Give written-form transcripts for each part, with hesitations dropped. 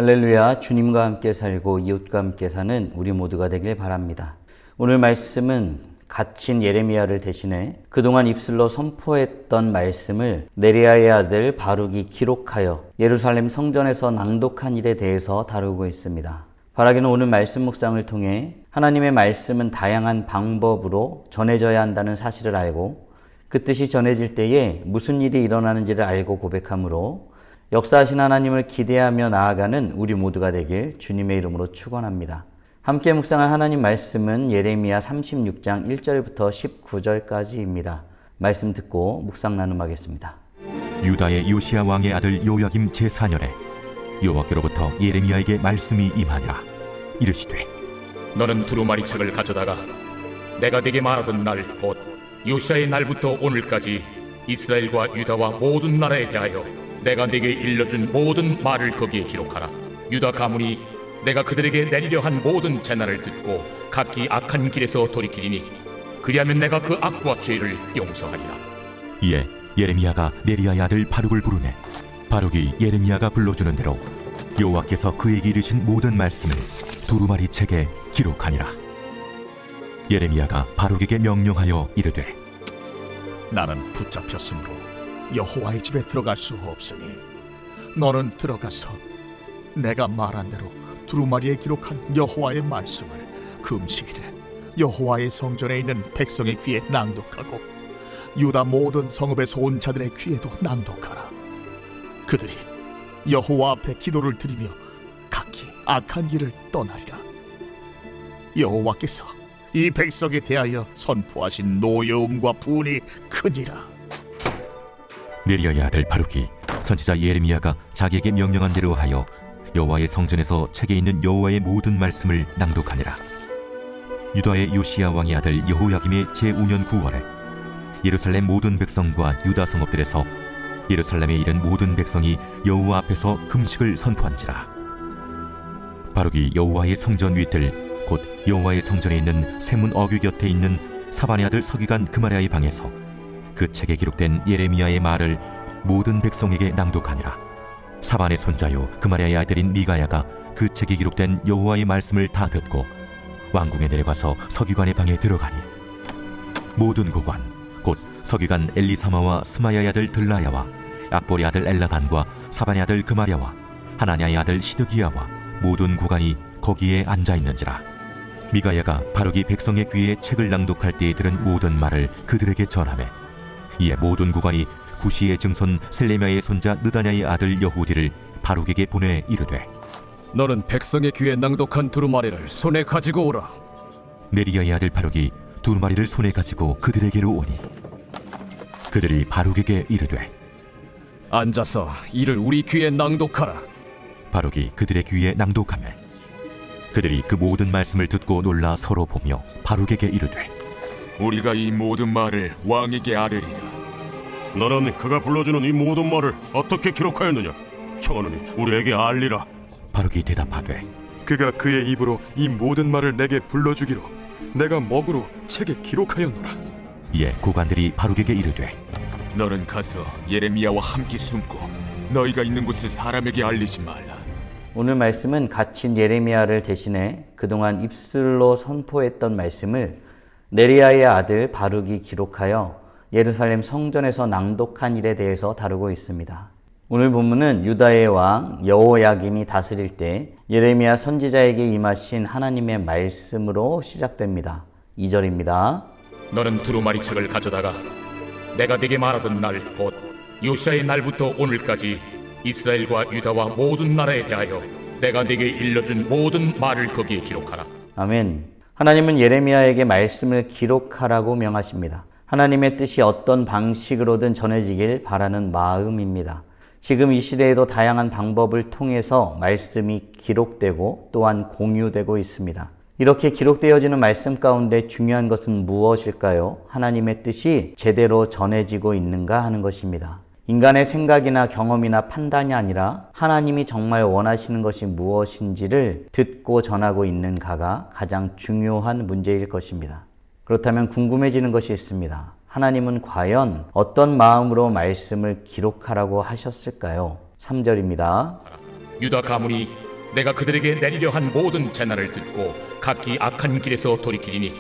할렐루야, 주님과 함께 살고 이웃과 함께 사는 우리 모두가 되길 바랍니다. 오늘 말씀은 갇힌 예레미야를 대신해 그동안 입술로 선포했던 말씀을 네리야의 아들 바룩이 기록하여 예루살렘 성전에서 낭독한 일에 대해서 다루고 있습니다. 바라기는 오늘 말씀 묵상을 통해 하나님의 말씀은 다양한 방법으로 전해져야 한다는 사실을 알고 그 뜻이 전해질 때에 무슨 일이 일어나는지를 알고 고백하므로 역사하신 하나님을 기대하며 나아가는 우리 모두가 되길 주님의 이름으로 축원합니다. 함께 묵상할 하나님 말씀은 예레미야 36장 1절부터 19절까지입니다. 말씀 듣고 묵상 나눔하겠습니다. 유다의 요시야 왕의 아들 요야김 제4년에 여호와께로부터 예레미야에게 말씀이 임하니라. 이르시되 너는 두루마리 책을 가져다가 내가 네게 말하던 날 곧 요시야의 날부터 오늘까지 이스라엘과 유다와 모든 나라에 대하여 내가 네게 일러준 모든 말을 거기에 기록하라. 유다 가문이 내가 그들에게 내리려 한 모든 재난을 듣고 각기 악한 길에서 돌이키리니 그리하면 내가 그 악과 죄를 용서하리라. 이에 예레미야가 네리야의 아들 바룩을 부르매 바룩이 예레미야가 불러주는 대로 여호와께서 그에게 이르신 모든 말씀을 두루마리 책에 기록하니라. 예레미야가 바룩에게 명령하여 이르되 나는 붙잡혔으므로 여호와의 집에 들어갈 수 없으니 너는 들어가서 내가 말한 대로 두루마리에 기록한 여호와의 말씀을 금식일에 여호와의 성전에 있는 백성의 귀에 낭독하고 유다 모든 성읍에서 온 자들의 귀에도 낭독하라. 그들이 여호와 앞에 기도를 드리며 각기 악한 길을 떠나리라. 여호와께서 이 백성에 대하여 선포하신 노여움과 분이 크니라. 네리야의 아들 바룩이 선지자 예레미야가 자기에게 명령한 대로 하여 여호와의 성전에서 책에 있는 여호와의 모든 말씀을 낭독하니라. 유다의 요시야 왕의 아들 여호야김의 제5년 9월에 예루살렘 모든 백성과 유다 성읍들에서 예루살렘에 이른 모든 백성이 여호와 앞에서 금식을 선포한지라. 바룩이 여호와의 성전 윗들 곧 여호와의 성전에 있는 세문 어귀 곁에 있는 사반의 아들 서기관 그마랴의 방에서 그 책에 기록된 예레미야의 말을 모든 백성에게 낭독하니라. 사반의 손자요 그마랴의 아들인 미가야가 그 책에 기록된 여호와의 말씀을 다 듣고 왕궁에 내려가서 서기관의 방에 들어가니 모든 고관 곧 서기관 엘리사마와 스마야의 아들 들라야와 악보리 아들 엘라단과 사반의 아들 그마랴와 하나냐의 아들 시드기야와 모든 고관이 거기에 앉아있는지라. 미가야가 바룩이 백성의 귀에 책을 낭독할 때에 들은 모든 말을 그들에게 전하매 이에 모든 고관이 구시의 증손 셀레미야의 손자 느다냐의 아들 여후디를 바룩에게 보내 이르되 너는 백성의 귀에 낭독한 두루마리를 손에 가지고 오라. 네리야의 아들 바룩이 두루마리를 손에 가지고 그들에게로 오니 그들이 바룩에게 이르되 앉아서 이를 우리 귀에 낭독하라. 바룩이 그들의 귀에 낭독하매 그들이 그 모든 말씀을 듣고 놀라 서로 보며 바룩에게 이르되 우리가 이 모든 말을 왕에게 아뢰리라. 너는 그가 불러주는 이 모든 말을 어떻게 기록하였느냐? 청하노니 우리에게 알리라. 바룩이 대답하되 그가 그의 입으로 이 모든 말을 내게 불러주기로 내가 먹으로 책에 기록하였노라. 이에 고관들이 바룩에게 이르되 너는 가서 예레미야와 함께 숨고 너희가 있는 곳을 사람에게 알리지 말라. 오늘 말씀은 갇힌 예레미야를 대신해 그동안 입술로 선포했던 말씀을 네리야의 아들 바룩이 기록하여 예루살렘 성전에서 낭독한 일에 대해서 다루고 있습니다. 오늘 본문은 유다의 왕 여호야김이 다스릴 때 예레미야 선지자에게 임하신 하나님의 말씀으로 시작됩니다. 2절입니다. 너는 두루마리 책을 가져다가 내가 네게 말하던 날 곧 요시야의 날부터 오늘까지 이스라엘과 유다와 모든 나라에 대하여 내가 네게 일러준 모든 말을 거기에 기록하라. 아멘. 하나님은 예레미야에게 말씀을 기록하라고 명하십니다. 하나님의 뜻이 어떤 방식으로든 전해지길 바라는 마음입니다. 지금 이 시대에도 다양한 방법을 통해서 말씀이 기록되고 또한 공유되고 있습니다. 이렇게 기록되어지는 말씀 가운데 중요한 것은 무엇일까요? 하나님의 뜻이 제대로 전해지고 있는가 하는 것입니다. 인간의 생각이나 경험이나 판단이 아니라 하나님이 정말 원하시는 것이 무엇인지를 듣고 전하고 있는가가 가장 중요한 문제일 것입니다. 그렇다면 궁금해지는 것이 있습니다. 하나님은 과연 어떤 마음으로 말씀을 기록하라고 하셨을까요? 3절입니다. 유다 가문이 내가 그들에게 내리려 한 모든 재난을 듣고 각기 악한 길에서 돌이키리니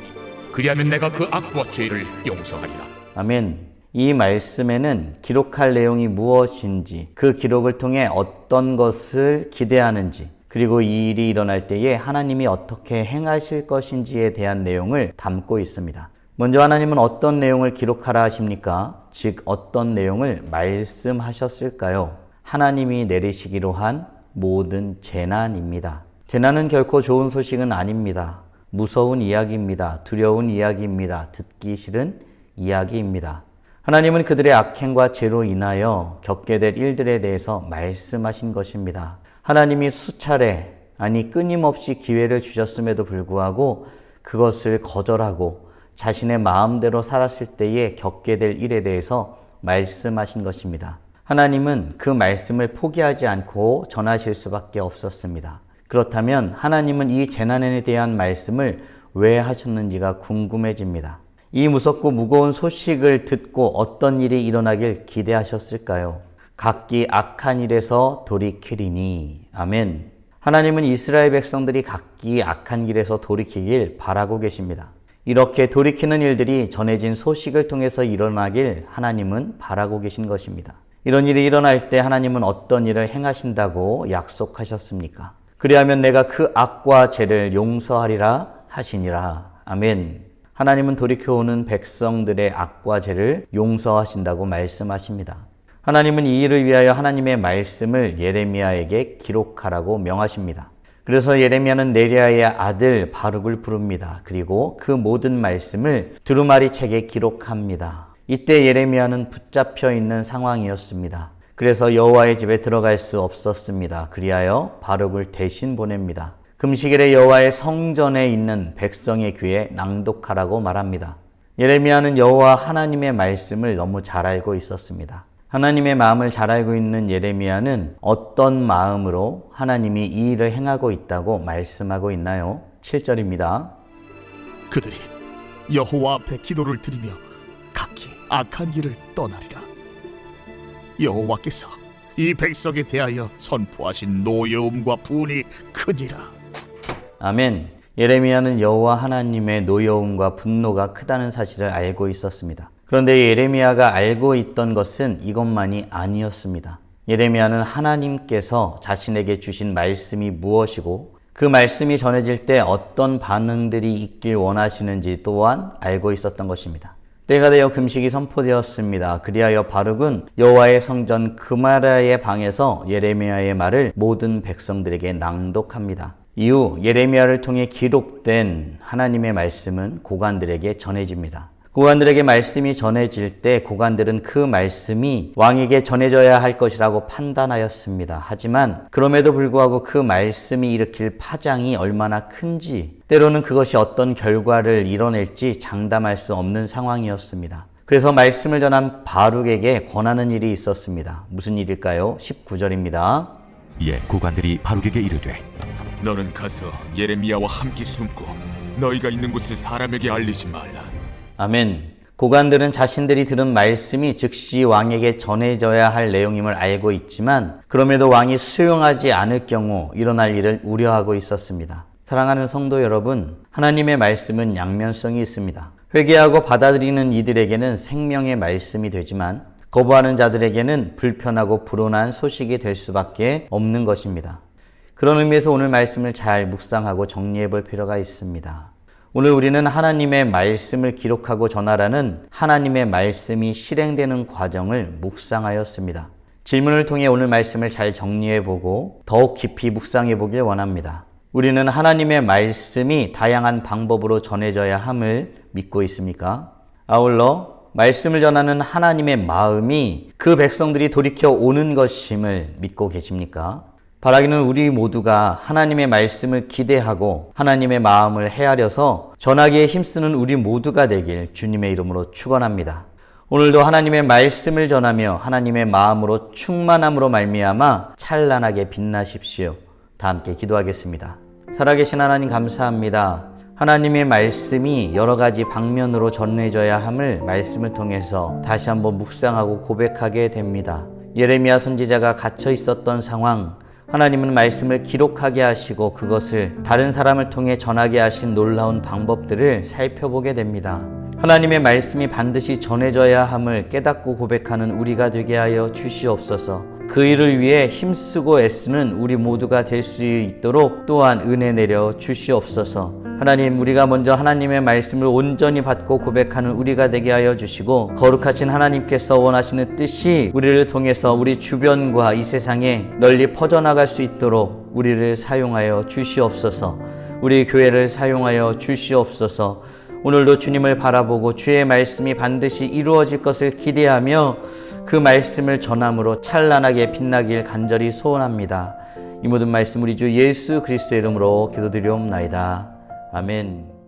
그리하면 내가 그 악과 죄를 용서하리라. 아멘. 이 말씀에는 기록할 내용이 무엇인지, 그 기록을 통해 어떤 것을 기대하는지, 그리고 이 일이 일어날 때에 하나님이 어떻게 행하실 것인지에 대한 내용을 담고 있습니다. 먼저 하나님은 어떤 내용을 기록하라 하십니까? 즉 어떤 내용을 말씀하셨을까요? 하나님이 내리시기로 한 모든 재난입니다. 재난은 결코 좋은 소식은 아닙니다. 무서운 이야기입니다. 두려운 이야기입니다. 듣기 싫은 이야기입니다. 하나님은 그들의 악행과 죄로 인하여 겪게 될 일들에 대해서 말씀하신 것입니다. 하나님이 수차례, 아니 끊임없이 기회를 주셨음에도 불구하고 그것을 거절하고 자신의 마음대로 살았을 때에 겪게 될 일에 대해서 말씀하신 것입니다. 하나님은 그 말씀을 포기하지 않고 전하실 수밖에 없었습니다. 그렇다면 하나님은 이 재난에 대한 말씀을 왜 하셨는지가 궁금해집니다. 이 무섭고 무거운 소식을 듣고 어떤 일이 일어나길 기대하셨을까요? 각기 악한 일에서 돌이키리니. 아멘. 하나님은 이스라엘 백성들이 각기 악한 길에서 돌이키길 바라고 계십니다. 이렇게 돌이키는 일들이 전해진 소식을 통해서 일어나길 하나님은 바라고 계신 것입니다. 이런 일이 일어날 때 하나님은 어떤 일을 행하신다고 약속하셨습니까? 그리하면 내가 그 악과 죄를 용서하리라 하시니라. 아멘. 하나님은 돌이켜오는 백성들의 악과 죄를 용서하신다고 말씀하십니다. 하나님은 이 일을 위하여 하나님의 말씀을 예레미야에게 기록하라고 명하십니다. 그래서 예레미야는 네리야의 아들 바룩을 부릅니다. 그리고 그 모든 말씀을 두루마리 책에 기록합니다. 이때 예레미야는 붙잡혀 있는 상황이었습니다. 그래서 여호와의 집에 들어갈 수 없었습니다. 그리하여 바룩을 대신 보냅니다. 금식일에 여호와의 성전에 있는 백성의 귀에 낭독하라고 말합니다. 예레미야는 여호와 하나님의 말씀을 너무 잘 알고 있었습니다. 하나님의 마음을 잘 알고 있는 예레미야는 어떤 마음으로 하나님이 이 일을 행하고 있다고 말씀하고 있나요? 7절입니다. 그들이 여호와 앞에 기도를 드리며 각기 악한 길을 떠나리라. 여호와께서 이 백성에 대하여 선포하신 노여움과 분이 크니라. 아멘. 예레미야는 여호와 하나님의 노여움과 분노가 크다는 사실을 알고 있었습니다. 그런데 예레미야가 알고 있던 것은 이것만이 아니었습니다. 예레미야는 하나님께서 자신에게 주신 말씀이 무엇이고 그 말씀이 전해질 때 어떤 반응들이 있길 원하시는지 또한 알고 있었던 것입니다. 때가 되어 금식이 선포되었습니다. 그리하여 바룩은 여호와의 성전 그마라의 방에서 예레미야의 말을 모든 백성들에게 낭독합니다. 이후 예레미야를 통해 기록된 하나님의 말씀은 고관들에게 전해집니다. 고관들에게 말씀이 전해질 때 고관들은 그 말씀이 왕에게 전해져야 할 것이라고 판단하였습니다. 하지만 그럼에도 불구하고 그 말씀이 일으킬 파장이 얼마나 큰지, 때로는 그것이 어떤 결과를 이뤄낼지 장담할 수 없는 상황이었습니다. 그래서 말씀을 전한 바룩에게 권하는 일이 있었습니다. 무슨 일일까요? 19절입니다. 이에 고관들이 바룩에게 이르되 너는 가서 예레미야와 함께 숨고 너희가 있는 곳을 사람에게 알리지 말라. 아멘. 고관들은 자신들이 들은 말씀이 즉시 왕에게 전해져야 할 내용임을 알고 있지만 그럼에도 왕이 수용하지 않을 경우 일어날 일을 우려하고 있었습니다. 사랑하는 성도 여러분, 하나님의 말씀은 양면성이 있습니다. 회개하고 받아들이는 이들에게는 생명의 말씀이 되지만 거부하는 자들에게는 불편하고 불온한 소식이 될 수밖에 없는 것입니다. 그런 의미에서 오늘 말씀을 잘 묵상하고 정리해 볼 필요가 있습니다. 오늘 우리는 하나님의 말씀을 기록하고 전하라는 하나님의 말씀이 실행되는 과정을 묵상하였습니다. 질문을 통해 오늘 말씀을 잘 정리해 보고 더욱 깊이 묵상해 보길 원합니다. 우리는 하나님의 말씀이 다양한 방법으로 전해져야 함을 믿고 있습니까? 아울러 말씀을 전하는 하나님의 마음이 그 백성들이 돌이켜 오는 것임을 믿고 계십니까? 바라기는 우리 모두가 하나님의 말씀을 기대하고 하나님의 마음을 헤아려서 전하기에 힘쓰는 우리 모두가 되길 주님의 이름으로 축원합니다. 오늘도 하나님의 말씀을 전하며 하나님의 마음으로 충만함으로 말미암아 찬란하게 빛나십시오. 다 함께 기도하겠습니다. 살아계신 하나님 감사합니다. 하나님의 말씀이 여러 가지 방면으로 전해져야 함을 말씀을 통해서 다시 한번 묵상하고 고백하게 됩니다. 예레미야 선지자가 갇혀 있었던 상황, 하나님은 말씀을 기록하게 하시고 그것을 다른 사람을 통해 전하게 하신 놀라운 방법들을 살펴보게 됩니다. 하나님의 말씀이 반드시 전해져야 함을 깨닫고 고백하는 우리가 되게 하여 주시옵소서. 그 일을 위해 힘쓰고 애쓰는 우리 모두가 될 수 있도록 또한 은혜 내려 주시옵소서. 하나님, 우리가 먼저 하나님의 말씀을 온전히 받고 고백하는 우리가 되게 하여 주시고, 거룩하신 하나님께서 원하시는 뜻이 우리를 통해서 우리 주변과 이 세상에 널리 퍼져나갈 수 있도록 우리를 사용하여 주시옵소서. 우리 교회를 사용하여 주시옵소서. 오늘도 주님을 바라보고 주의 말씀이 반드시 이루어질 것을 기대하며 그 말씀을 전함으로 찬란하게 빛나길 간절히 소원합니다. 이 모든 말씀 우리 주 예수 그리스도의 이름으로 기도드리옵나이다. 아멘.